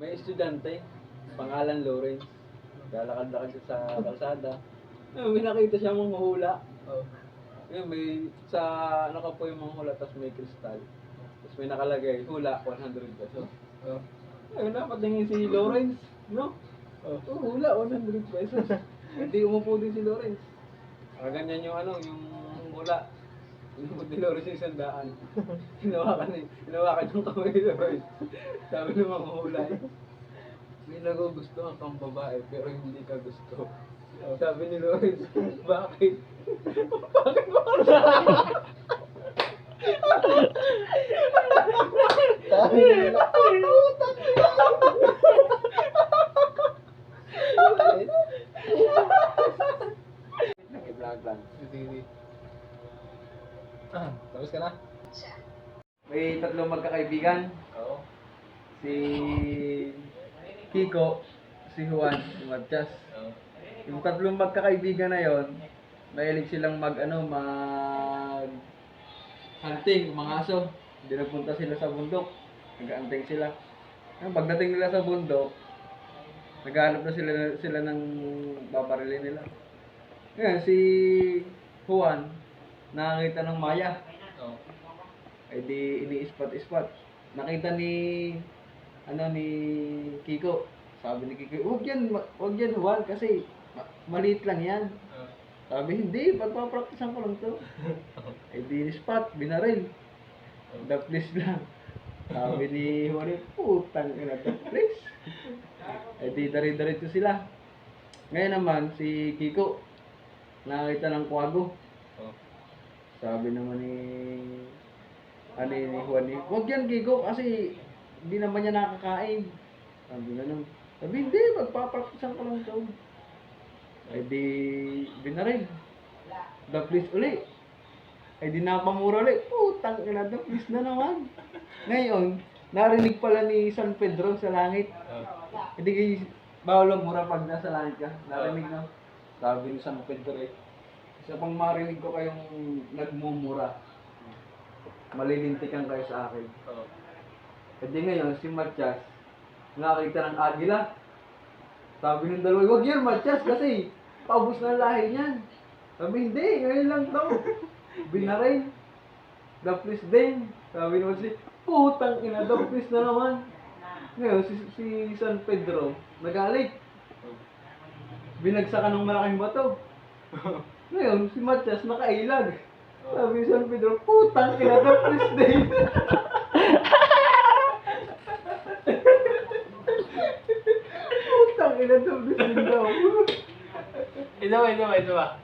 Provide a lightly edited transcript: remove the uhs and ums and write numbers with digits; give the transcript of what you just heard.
May estudyante, pangalan Lawrence. Lalakad-lakad siya sa kalsada. May nakita siya manghuhula. Oh. May sa ano po yung manghula, tapos may kristal. Tapos may nakalagay, hula, 100 pesos. Oh. Ayun na, patingin si Lawrence, no? Oh, hula, 100 pesos. Hindi umupo din si Lawrence. Ganyan yung ano, yung hula. Inumod ni Lawrence yung sandaan. Hinawakan yung kamay ni Lawrence. Sabi ng mga hula eh, may nagugustuhan kang babae pero hindi ka gusto. Sabi ni Lawrence, bakit? Bakit mo ka Nag-vlog lang. Tapos ka na? May tatlong magkakaibigan. Oo. Si Kiko, si Juan, si Matias. Oo. Yung tatlong magkakaibigan na yon, mahilig silang mag hunting, mga aso. Hindi nagpunta sila sa bundok. Nag-hunting sila. Pagdating nila sa bundok, naghahanap na sila ng babarilin nila. Ngayon, si Juan, nakakita ng maya. Oo. Ay di ini-spot-spot. Nakita ni Kiko. Sabi ni Kiko, huwag yan Juan kasi maliit lang yan. Oo. Sabi, hindi, pagpapraktisan ko lang to. Ay di spot, binaril. The please lang. Sabi ni Juan, putang ina to, please. Ay di dari-diretso sila. Ngayon naman, si Kiko, nakita ng kwago. Oo. Sabi naman ni Juan, huwag yan Kiko kasi hindi naman niya nakakain. Sabi ganun. Sabi, hindi, magpapraktisan ko lang to. Ay di binaril. The please uli. Ay di napamura ulit. Putang ina, the please na naman. Ngayon, narinig pala ni San Pedro sa langit. Hindi bawal ang mura pag nasa langit ka. Narinig na. Sabi ni San Pedro isa pang marinig ko kayong nagmumura. Malilintikan kayo sa akin. Oo. Kasi ngayon, si Matias, nakakita ng agila. Sabi ng dalawa, huwag yan Matias kasi paubos na lahi niyan. Sabi, hindi, ngayon lang to. Binaray. The please din. Sabi naman si, putang ina, the please na naman. Ngayon, si San Pedro, nagalit. Binagsakan ng malaking bato. Ngayon, si Matias nakailag. Sabi ni San Pedro, putang ina, the please din. Putang ina, the please din daw. Ito ba?